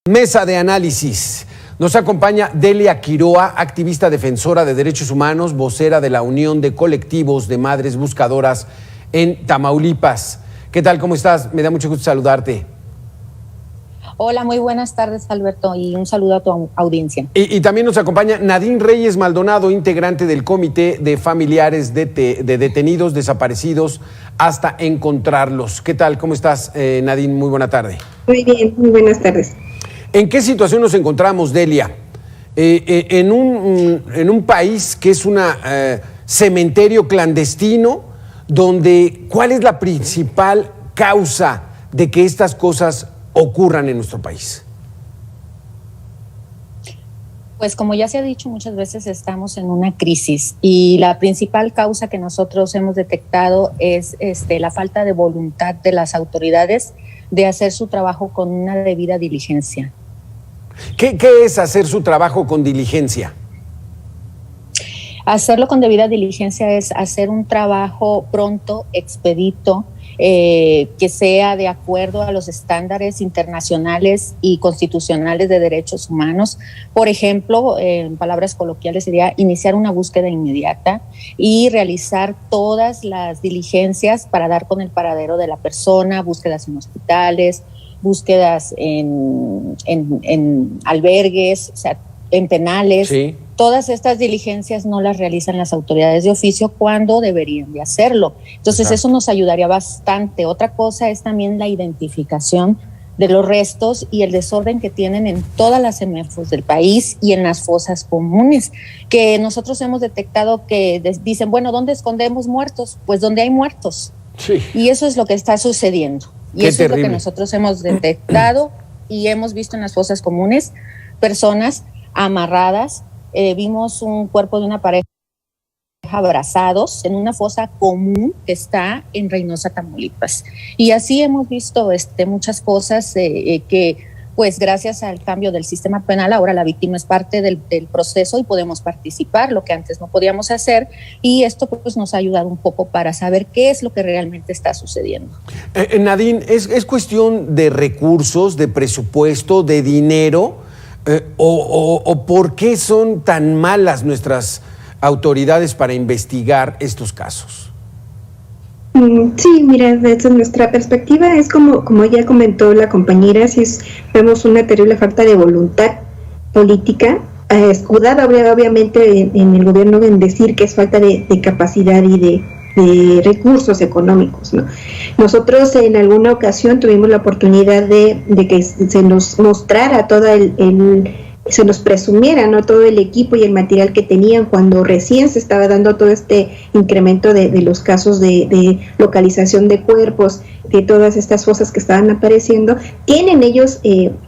Mesa de análisis. Nos acompaña Delia Quiroa, activista defensora de derechos humanos, vocera de la Unión de Colectivos de Madres Buscadoras en Tamaulipas. ¿Qué tal? ¿Cómo estás? Me da mucho gusto saludarte. Hola, muy buenas tardes, Alberto, y un saludo a tu audiencia. Y también nos acompaña Nadine Reyes Maldonado, integrante del Comité de Familiares de Detenidos Desaparecidos hasta encontrarlos. ¿Qué tal? ¿Cómo estás, Nadine? Muy buena tarde. Muy bien, muy buenas tardes. ¿En qué situación nos encontramos, Delia? En un país que es un cementerio clandestino, donde ¿cuál es la principal causa de que estas cosas ocurran en nuestro país? Pues como ya se ha dicho muchas veces, estamos en una crisis y la principal causa que nosotros hemos detectado es la falta de voluntad de las autoridades de hacer su trabajo con una debida diligencia. ¿Qué es hacer su trabajo con diligencia? Hacerlo con debida diligencia es hacer un trabajo pronto, expedito, que sea de acuerdo a los estándares internacionales y constitucionales de derechos humanos. Por ejemplo, en palabras coloquiales sería iniciar una búsqueda inmediata y realizar todas las diligencias para dar con el paradero de la persona, búsquedas en hospitales, búsquedas en albergues, o sea, en penales. Sí. Todas estas diligencias no las realizan las autoridades de oficio cuando deberían de hacerlo. Entonces, exacto, eso nos ayudaría bastante. Otra cosa es también la identificación de los restos y el desorden que tienen en todas las CEMEFOS del país y en las fosas comunes, que nosotros hemos detectado que dicen, bueno, ¿dónde escondemos muertos? Pues donde hay muertos. Sí. Y eso es lo que está sucediendo. Y eso es lo que nosotros hemos detectado y hemos visto en las fosas comunes, personas amarradas. Vimos un cuerpo de una pareja abrazados en una fosa común que está en Reynosa, Tamaulipas. Y así hemos visto muchas cosas que, pues gracias al cambio del sistema penal, ahora la víctima es parte del proceso y podemos participar, lo que antes no podíamos hacer, y esto pues nos ha ayudado un poco para saber qué es lo que realmente está sucediendo. Nadine, ¿es cuestión de recursos, de presupuesto, de dinero? ¿O por qué son tan malas nuestras autoridades para investigar estos casos? Sí, mira, desde nuestra perspectiva es como ya comentó la compañera, si vemos una terrible falta de voluntad política, escudada obviamente en el gobierno en decir que es falta de capacidad y de recursos económicos, ¿no? Nosotros en alguna ocasión tuvimos la oportunidad de que se nos mostrara se nos presumiera, ¿no?, todo el equipo y el material que tenían cuando recién se estaba dando todo este incremento de los casos de localización de cuerpos, de todas estas fosas que estaban apareciendo. Tienen ellos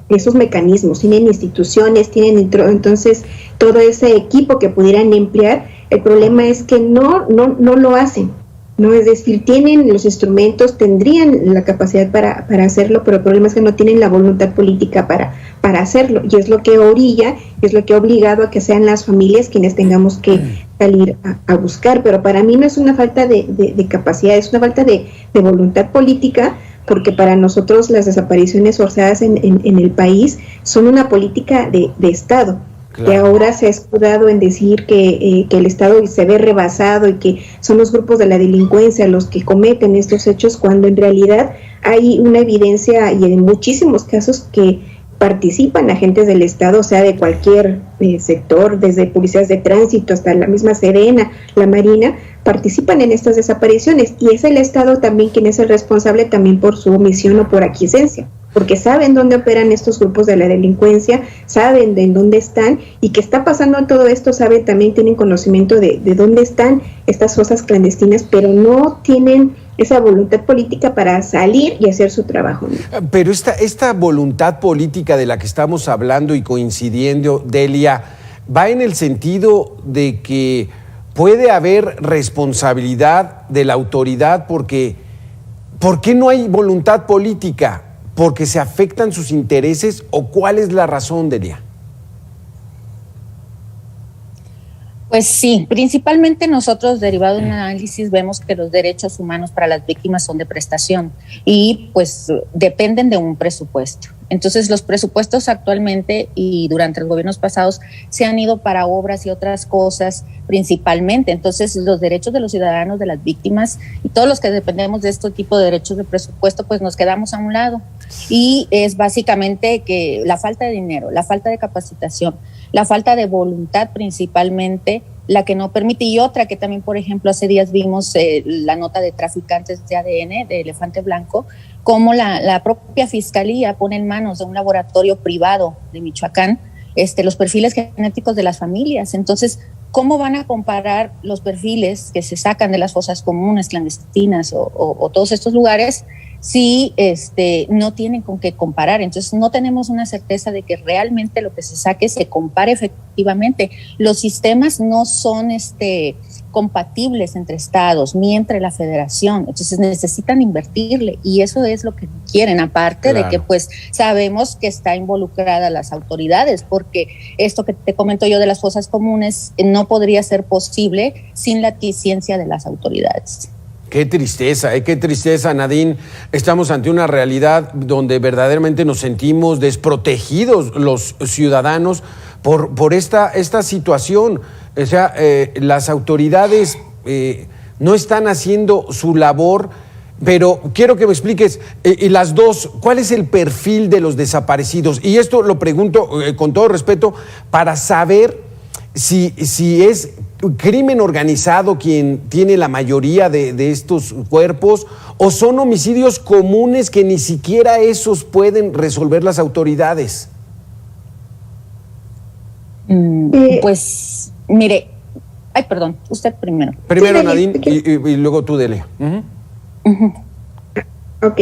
esos mecanismos, tienen instituciones, tienen entonces todo ese equipo que pudieran emplear. El problema es que no lo hacen, ¿no? Es decir, tienen los instrumentos, tendrían la capacidad para hacerlo, pero el problema es que no tienen la voluntad política para hacerlo, y es lo que orilla, es lo que ha obligado a que sean las familias quienes tengamos que salir a buscar. Pero para mí no es una falta de capacidad, es una falta de voluntad política, porque para nosotros las desapariciones forzadas en el país son una política de Estado. Claro. Que ahora se ha escudado en decir que el Estado se ve rebasado y que son los grupos de la delincuencia los que cometen estos hechos, cuando en realidad hay una evidencia y en muchísimos casos que participan agentes del Estado, o sea, de cualquier sector, desde policías de tránsito hasta la misma Sedena, la Marina, participan en estas desapariciones, y es el Estado también quien es el responsable también por su omisión o por aquiescencia, porque saben dónde operan estos grupos de la delincuencia, saben de dónde están y qué está pasando todo esto, saben, también tienen conocimiento de dónde están estas fosas clandestinas, pero no tienen esa voluntad política para salir y hacer su trabajo, ¿no? Pero esta voluntad política de la que estamos hablando y coincidiendo, Delia, va en el sentido de que puede haber responsabilidad de la autoridad porque ¿por qué no hay voluntad política? ¿Porque se afectan sus intereses o cuál es la razón, Delia? Pues sí, principalmente nosotros, derivado de un análisis, vemos que los derechos humanos para las víctimas son de prestación y pues dependen de un presupuesto. Entonces los presupuestos actualmente y durante los gobiernos pasados se han ido para obras y otras cosas principalmente. Entonces los derechos de los ciudadanos, de las víctimas y todos los que dependemos de este tipo de derechos de presupuesto, pues nos quedamos a un lado. Y es básicamente que la falta de dinero, la falta de capacitación, la falta de voluntad principalmente, la que no permite. Y otra que también, por ejemplo, hace días vimos la nota de traficantes de ADN, de elefante blanco, cómo la propia fiscalía pone en manos de un laboratorio privado de Michoacán los perfiles genéticos de las familias. Entonces, ¿cómo van a comparar los perfiles que se sacan de las fosas comunes, clandestinas o todos estos lugares si no tienen con qué comparar? Entonces no tenemos una certeza de que realmente lo que se saque se compare efectivamente. Los sistemas no son compatibles entre estados ni entre la federación, entonces necesitan invertirle y eso es lo que quieren, aparte de que pues sabemos que está involucrada las autoridades, porque esto que te comento yo de las fosas comunes no podría ser posible sin la aquiescencia de las autoridades. Qué tristeza, Nadine. Estamos ante una realidad donde verdaderamente nos sentimos desprotegidos los ciudadanos por esta situación. O sea, las autoridades no están haciendo su labor, pero quiero que me expliques, las dos, ¿cuál es el perfil de los desaparecidos? Y esto lo pregunto con todo respeto para saber si es crimen organizado quien tiene la mayoría de estos cuerpos o son homicidios comunes que ni siquiera esos pueden resolver las autoridades. Pues mire, perdón, usted primero. Primero, sí, Nadine, y luego tú, Delia. Ok,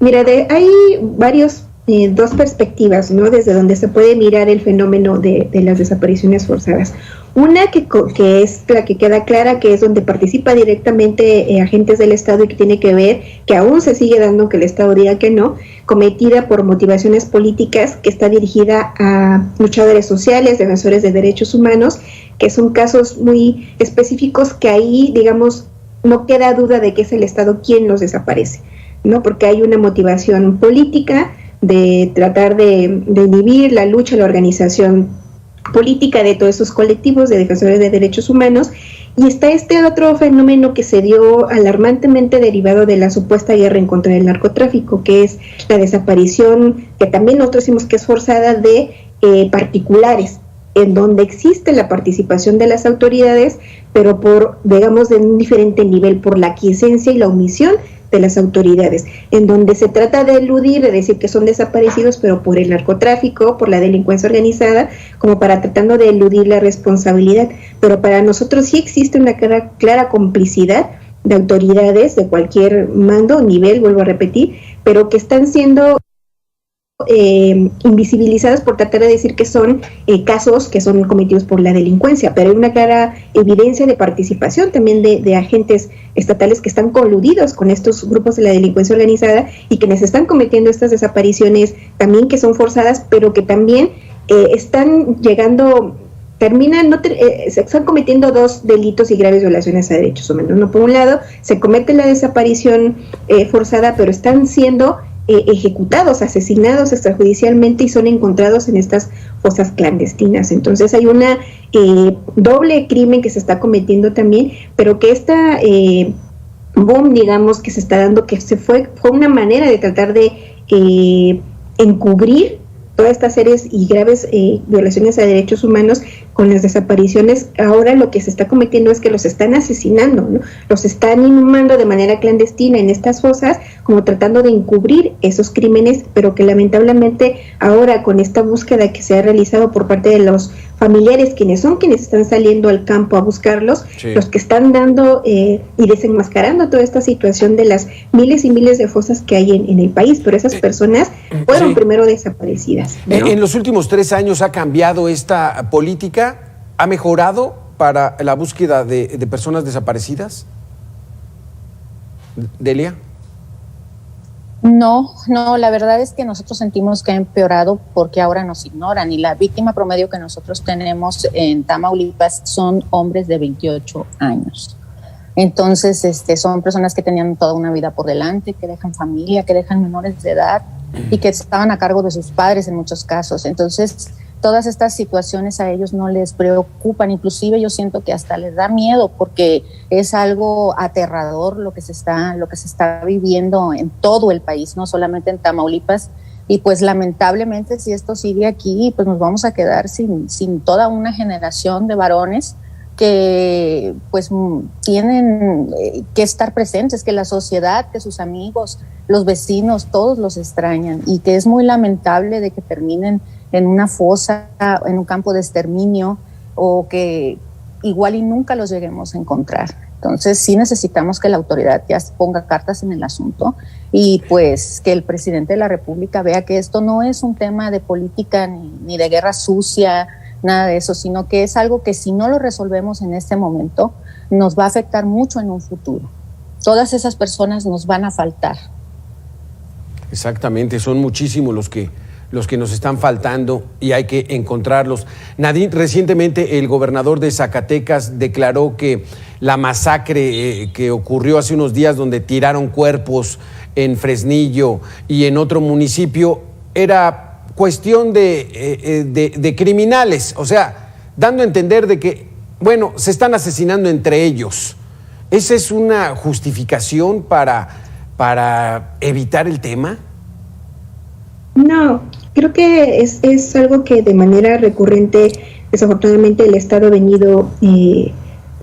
mira, hay varios dos perspectivas, ¿no? Desde donde se puede mirar el fenómeno de las desapariciones forzadas. Una que es la que queda clara, que es donde participa directamente agentes del Estado y que tiene que ver, que aún se sigue dando, que el Estado diga que no, cometida por motivaciones políticas, que está dirigida a luchadores sociales, defensores de derechos humanos, que son casos muy específicos que ahí, digamos, no queda duda de que es el Estado quien los desaparece, ¿no? Porque hay una motivación política de tratar de inhibir la lucha, la organización política de todos esos colectivos de defensores de derechos humanos. Y está otro fenómeno que se dio alarmantemente derivado de la supuesta guerra en contra del narcotráfico, que es la desaparición, que también nosotros decimos que es forzada, de particulares, en donde existe la participación de las autoridades, pero por, digamos, de un diferente nivel, por la aquiescencia y la omisión de las autoridades, en donde se trata de eludir, de decir que son desaparecidos, pero por el narcotráfico, por la delincuencia organizada, como para tratando de eludir la responsabilidad. Pero para nosotros sí existe una clara complicidad de autoridades de cualquier mando, nivel, vuelvo a repetir, pero que están siendo invisibilizadas por tratar de decir que son casos que son cometidos por la delincuencia, pero hay una clara evidencia de participación también de agentes estatales que están coludidos con estos grupos de la delincuencia organizada y que les están cometiendo estas desapariciones también que son forzadas, pero que también están llegando, se están cometiendo dos delitos y graves violaciones a derechos humanos, ¿no? Por un lado, se comete la desaparición forzada, pero están siendo ejecutados, asesinados extrajudicialmente y son encontrados en estas fosas clandestinas. Entonces hay una doble crimen que se está cometiendo también, pero que esta boom, digamos, que se está dando, que fue una manera de tratar de encubrir todas estas series y graves violaciones a derechos humanos con las desapariciones. Ahora lo que se está cometiendo es que los están asesinando, ¿no? Los están inhumando de manera clandestina en estas fosas, como tratando de encubrir esos crímenes, pero que lamentablemente ahora con esta búsqueda que se ha realizado por parte de los familiares, quienes están saliendo al campo a buscarlos, sí, los que están dando y desenmascarando toda esta situación de las miles y miles de fosas que hay en el país, pero esas personas fueron sí, primero desaparecidas, ¿no? En los últimos 3 años ha cambiado esta política, ¿ha mejorado para la búsqueda de personas desaparecidas? Delia. No, la verdad es que nosotros sentimos que ha empeorado porque ahora nos ignoran y la víctima promedio que nosotros tenemos en Tamaulipas son hombres de 28 años. Entonces, son personas que tenían toda una vida por delante, que dejan familia, que dejan menores de edad y que estaban a cargo de sus padres en muchos casos. Entonces, todas estas situaciones a ellos no les preocupan, inclusive yo siento que hasta les da miedo porque es algo aterrador lo que se está viviendo en todo el país, no solamente en Tamaulipas. Y pues lamentablemente si esto sigue aquí, pues nos vamos a quedar sin toda una generación de varones que pues tienen que estar presentes, que la sociedad, que sus amigos, los vecinos, todos los extrañan, y que es muy lamentable de que terminen en una fosa, en un campo de exterminio, o que igual y nunca los lleguemos a encontrar. Entonces sí necesitamos que la autoridad ya ponga cartas en el asunto y pues que el presidente de la República vea que esto no es un tema de política ni de guerra sucia, nada de eso, sino que es algo que si no lo resolvemos en este momento nos va a afectar mucho en un futuro. Todas esas personas nos van a faltar. Exactamente, son muchísimos los que nos están faltando y hay que encontrarlos. Nadine, recientemente el gobernador de Zacatecas declaró que la masacre que ocurrió hace unos días, donde tiraron cuerpos en Fresnillo y en otro municipio, era cuestión de criminales, o sea, dando a entender de que, bueno, se están asesinando entre ellos. ¿Esa es una justificación para evitar el tema? No, creo que es algo que de manera recurrente, desafortunadamente, el Estado ha venido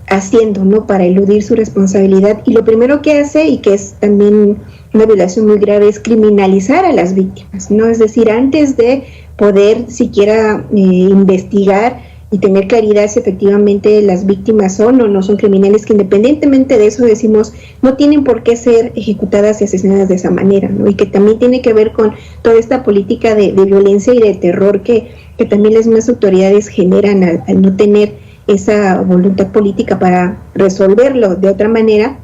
haciendo, ¿no?, para eludir su responsabilidad. Y lo primero que hace, y que es también una violación muy grave, es criminalizar a las víctimas, ¿no? Es decir, antes de poder siquiera investigar y tener claridad si efectivamente las víctimas son o no son criminales, que independientemente de eso decimos no tienen por qué ser ejecutadas y asesinadas de esa manera, ¿no? Y que también tiene que ver con toda esta política de violencia y de terror que también las mismas autoridades generan al no tener esa voluntad política para resolverlo de otra manera.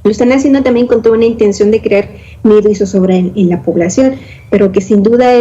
Lo están haciendo también con toda una intención de crear miedo y zozobra en la población, pero que sin duda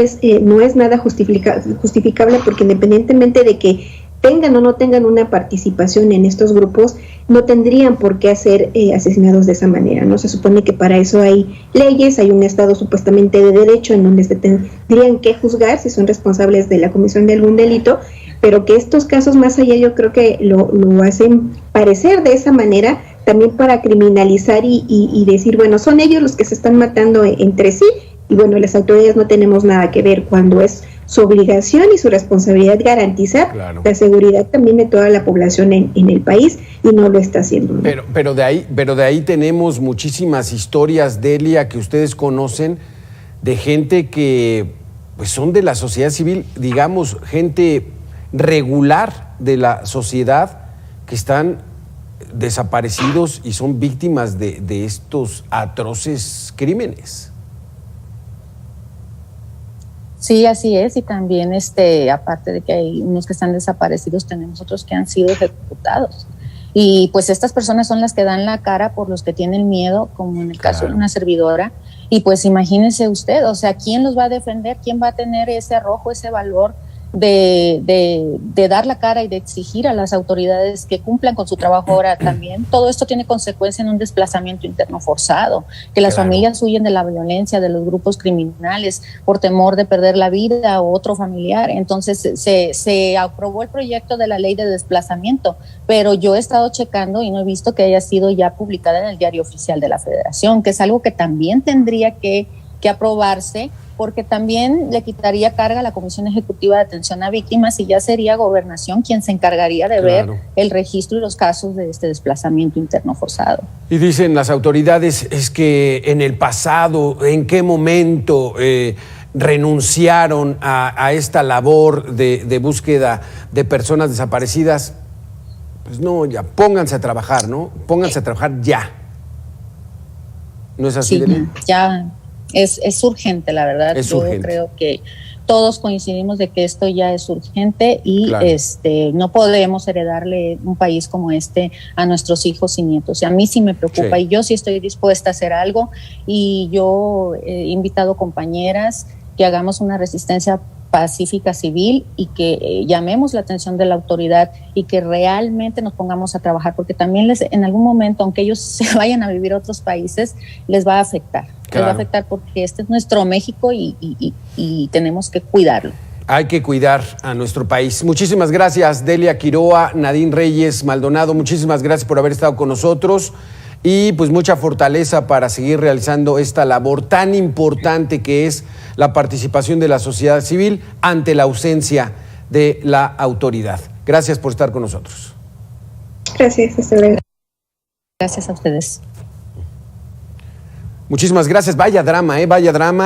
no es nada justificable, porque independientemente de que tengan o no tengan una participación en estos grupos, no tendrían por qué ser asesinados de esa manera, ¿no? Se supone que para eso hay leyes, hay un Estado supuestamente de derecho en donde se tendrían que juzgar si son responsables de la comisión de algún delito, pero que estos casos, más allá, yo creo que lo hacen parecer de esa manera, también para criminalizar y decir, bueno, son ellos los que se están matando entre sí, y bueno, las autoridades no tenemos nada que ver, cuando es su obligación y su responsabilidad garantizar la seguridad también de toda la población en el país, y no lo está haciendo, ¿no? Pero de ahí tenemos muchísimas historias, Delia, que ustedes conocen, de gente que pues son de la sociedad civil, digamos, gente regular de la sociedad, que están desaparecidos y son víctimas de estos atroces crímenes. Sí, así es, y también aparte de que hay unos que están desaparecidos, tenemos otros que han sido ejecutados. Y pues estas personas son las que dan la cara por los que tienen miedo, como en el caso de una servidora. Y pues imagínese usted, o sea, ¿quién los va a defender? ¿Quién va a tener ese arrojo, ese valor de dar la cara y de exigir a las autoridades que cumplan con su trabajo ahora también? Todo esto tiene consecuencia en un desplazamiento interno forzado, que las familias huyen de la violencia, de los grupos criminales, por temor de perder la vida o otro familiar. Entonces se aprobó el proyecto de la ley de desplazamiento, pero yo he estado checando y no he visto que haya sido ya publicada en el Diario Oficial de la Federación, que es algo que también tendría que aprobarse, porque también le quitaría carga a la Comisión Ejecutiva de Atención a Víctimas, y ya sería Gobernación quien se encargaría de ver el registro y los casos de este desplazamiento interno forzado. Y dicen las autoridades, es que en el pasado, ¿en qué momento renunciaron a esta labor de búsqueda de personas desaparecidas? Pues no, ya, pónganse a trabajar, ¿no? Pónganse a trabajar ya. ¿No es así, Delia? Ya. Es urgente, la verdad. Yo creo que todos coincidimos de que esto ya es urgente y no podemos heredarle un país como este a nuestros hijos y nietos. Y a mí sí me preocupa, y yo sí estoy dispuesta a hacer algo, y yo he invitado compañeras que hagamos una resistencia pacífica civil y que llamemos la atención de la autoridad y que realmente nos pongamos a trabajar, porque también en algún momento, aunque ellos se vayan a vivir a otros países, les va a afectar. les va a afectar porque este es nuestro México y tenemos que cuidarlo. Hay que cuidar a nuestro país. Muchísimas gracias, Delia Quiroa, Nadine Reyes Maldonado, muchísimas gracias por haber estado con nosotros y pues mucha fortaleza para seguir realizando esta labor tan importante que es la participación de la sociedad civil ante la ausencia de la autoridad. Gracias por estar con nosotros. Gracias, hasta luego. Gracias a ustedes. Muchísimas gracias. Vaya drama, vaya drama.